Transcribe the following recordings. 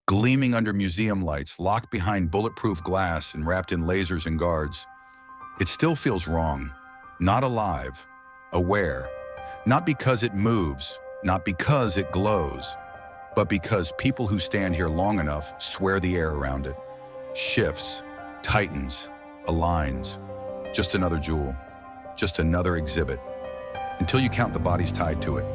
gleaming under museum lights, locked behind bulletproof glass and wrapped in lasers and guards. It still feels wrong, not alive, aware, not because it moves, not because it glows, but because people who stand here long enough swear the air around it shifts, tightens, aligns. Just another jewel, just another exhibit, until you count the bodies tied to it.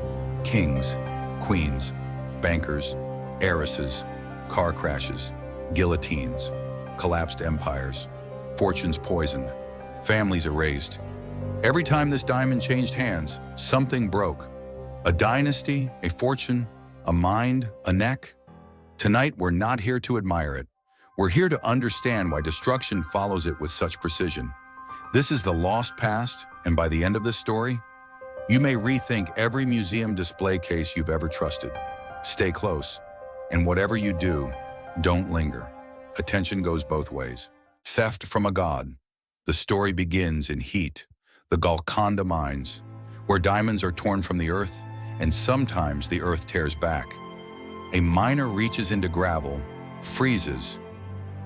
Kings, queens, bankers, heiresses, car crashes, guillotines, collapsed empires, fortunes poisoned, families erased. Every time this diamond changed hands, something broke. A dynasty, a fortune, a mind, a neck. Tonight, we're not here to admire it. We're here to understand why destruction follows it with such precision. This is the lost past, and by the end of this story, you may rethink every museum display case you've ever trusted. Stay close, and whatever you do, don't linger. Attention goes both ways. Theft from a god. The story begins in Heat, the Golconda mines, where diamonds are torn from the earth, and sometimes the earth tears back. A miner reaches into gravel, freezes.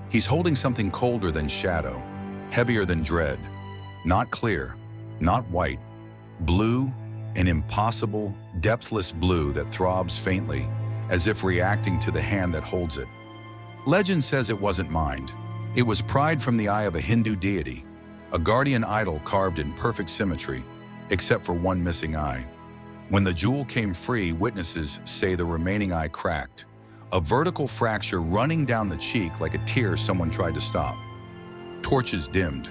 He's holding something colder than shadow, heavier than dread. Not clear, not white, blue, an impossible, depthless blue that throbs faintly, as if reacting to the hand that holds it. Legend says it wasn't mined. It was pried from the eye of a Hindu deity, a guardian idol carved in perfect symmetry, except for one missing eye. When the jewel came free, witnesses say the remaining eye cracked, a vertical fracture running down the cheek like a tear someone tried to stop. Torches dimmed,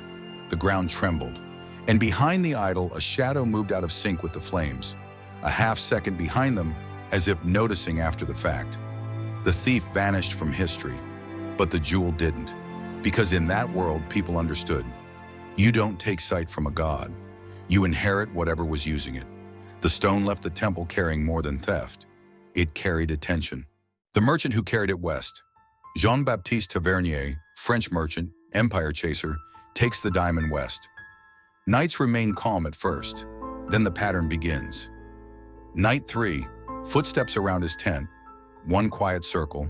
the ground trembled, and behind the idol, a shadow moved out of sync with the flames, a half second behind them, as if noticing after the fact. The thief vanished from history, but the jewel didn't, because in that world, people understood. You don't take sight from a god. You inherit whatever was using it. The stone left the temple carrying more than theft. It carried attention. The merchant who carried it west, Jean-Baptiste Tavernier, French merchant, empire chaser, takes the diamond west. Nights remain calm at first, then the pattern begins. Night 3, footsteps around his tent, one quiet circle.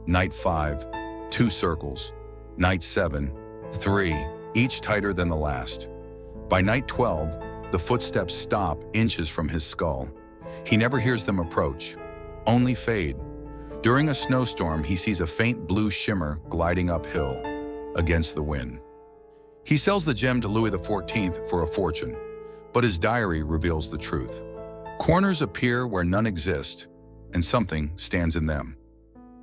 Night 5, 2 circles. Night 7, 3, each tighter than the last. By night 12, the footsteps stop inches from his skull. He never hears them approach, only fade. During a snowstorm, he sees a faint blue shimmer gliding uphill against the wind. He sells the gem to Louis XIV for a fortune, but his diary reveals the truth. Corners appear where none exist, and something stands in them.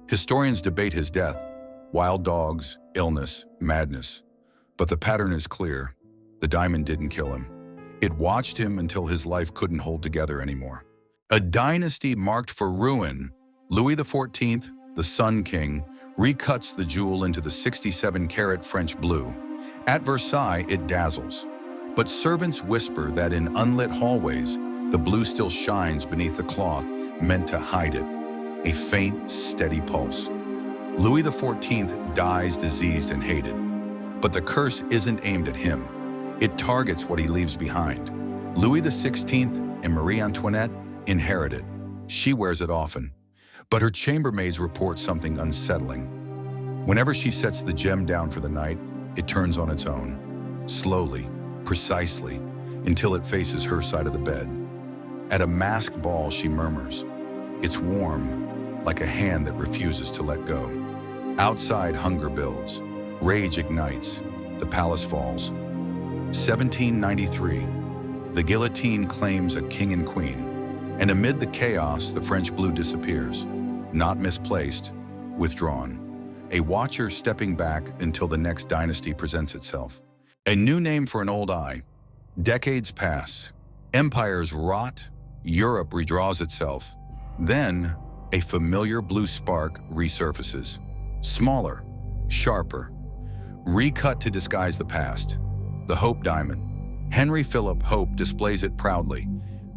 Historians debate his death, wild dogs, illness, madness. But the pattern is clear. The diamond didn't kill him. It watched him until his life couldn't hold together anymore. A dynasty marked for ruin, Louis XIV, the Sun King, recuts the jewel into the 67-carat French blue. At Versailles, it dazzles. But servants whisper that in unlit hallways, the blue still shines beneath the cloth meant to hide it. A faint, steady pulse. Louis XIV dies diseased and hated. But the curse isn't aimed at him. It targets what he leaves behind. Louis XVI and Marie Antoinette inherit it. She wears it often. But her chambermaids report something unsettling. Whenever she sets the gem down for the night, it turns on its own. Slowly, precisely, until it faces her side of the bed. At a masked ball, she murmurs. It's warm, like a hand that refuses to let go. Outside, hunger builds. Rage ignites. The palace falls. 1793. The guillotine claims a king and queen. And amid the chaos, the French blue disappears. Not misplaced, withdrawn. A watcher stepping back until the next dynasty presents itself. A new name for an old eye. Decades pass. Empires rot. Europe redraws itself. Then, a familiar blue spark resurfaces. Smaller, sharper. Recut to disguise the past. The Hope Diamond. Henry Philip Hope displays it proudly.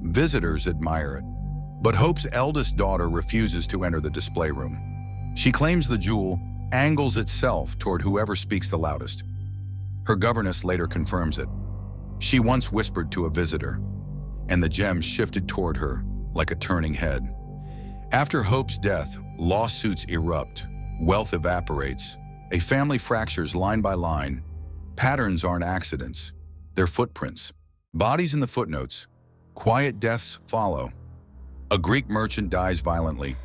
Visitors admire it. But Hope's eldest daughter refuses to enter the display room. She claims the jewel angles itself toward whoever speaks the loudest. Her governess later confirms it. She once whispered to a visitor, and the gem shifted toward her like a turning head. After Hope's death, lawsuits erupt. Wealth evaporates. A family fractures line by line. Patterns aren't accidents. They're footprints. Bodies in the footnotes. Quiet deaths follow. A Greek merchant dies violently.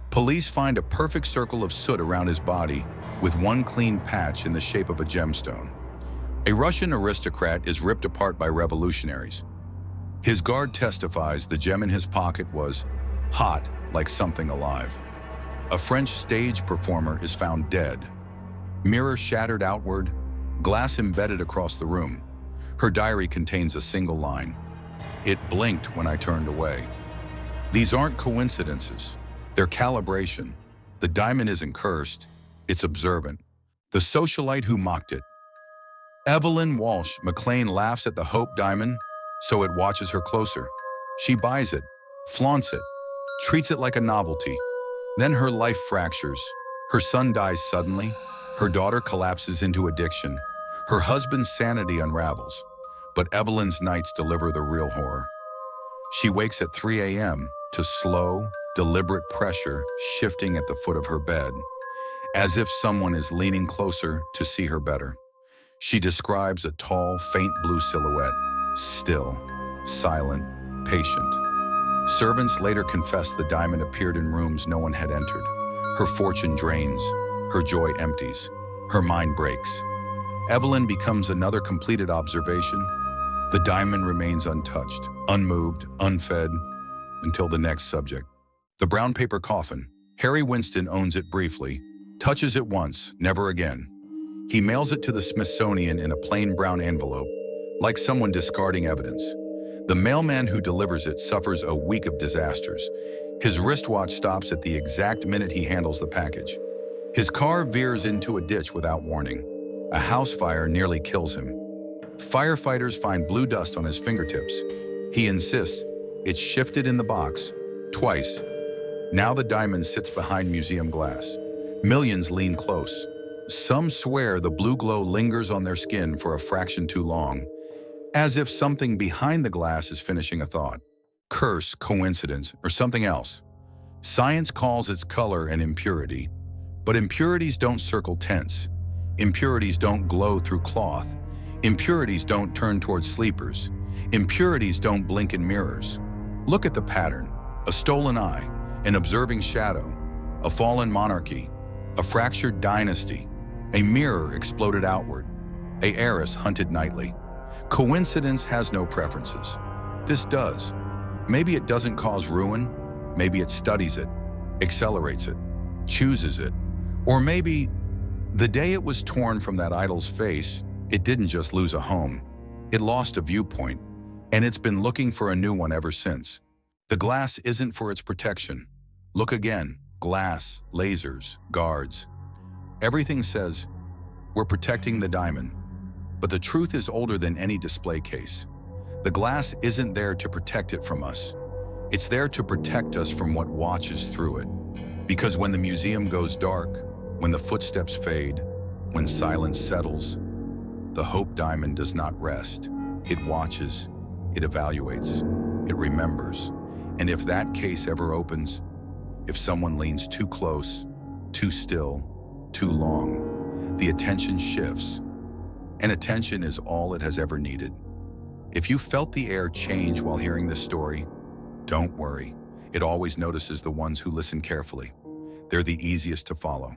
Police find a perfect circle of soot around his body with one clean patch in the shape of a gemstone. A Russian aristocrat is ripped apart by revolutionaries. His guard testifies the gem in his pocket was hot like something alive. A French stage performer is found dead. Mirror shattered outward, glass embedded across the room. Her diary contains a single line. It blinked when I turned away. These aren't coincidences. They're calibration. The diamond isn't cursed, it's observant. The socialite who mocked it. Evelyn Walsh McLean laughs at the Hope diamond, so it watches her closer. She buys it, flaunts it, treats it like a novelty. Then her life fractures. Her son dies suddenly. Her daughter collapses into addiction. Her husband's sanity unravels. But Evelyn's nights deliver the real horror. She wakes at 3 a.m. to slow, deliberate pressure shifting at the foot of her bed, as if someone is leaning closer to see her better. She describes a tall, faint blue silhouette, still, silent, patient. Servants later confess the diamond appeared in rooms no one had entered. Her fortune drains, her joy empties, her mind breaks. Evelyn becomes another completed observation. The diamond remains untouched, unmoved, unfed, until the next subject. The brown paper coffin. Harry Winston owns it briefly, touches it once, never again. He mails it to the Smithsonian in a plain brown envelope, like someone discarding evidence. The mailman who delivers it suffers a week of disasters. His wristwatch stops at the exact minute he handles the package. His car veers into a ditch without warning. A house fire nearly kills him. Firefighters find blue dust on his fingertips. He insists it's shifted in the box, twice. Now the diamond sits behind museum glass. Millions lean close. Some swear the blue glow lingers on their skin for a fraction too long, as if something behind the glass is finishing a thought. Curse, coincidence, or something else. Science calls its color an impurity, but impurities don't circle tents. Impurities don't glow through cloth. Impurities don't turn towards sleepers. Impurities don't blink in mirrors. Look at the pattern. A stolen eye, an observing shadow, a fallen monarchy, a fractured dynasty, a mirror exploded outward, a heiress hunted nightly. Coincidence has no preferences. This does. Maybe it doesn't cause ruin. Maybe it studies it, accelerates it, chooses it. Or maybe the day it was torn from that idol's face, it didn't just lose a home. It lost a viewpoint, and it's been looking for a new one ever since. The glass isn't for its protection. Look again. Glass, lasers, guards. Everything says, we're protecting the diamond. But the truth is older than any display case. The glass isn't there to protect it from us. It's there to protect us from what watches through it. Because when the museum goes dark, when the footsteps fade, when silence settles, the Hope diamond does not rest. It watches, it evaluates, it remembers. And if that case ever opens, if someone leans too close, too still, too long, the attention shifts. And attention is all it has ever needed. If you felt the air change while hearing this story, don't worry. It always notices the ones who listen carefully. They're the easiest to follow.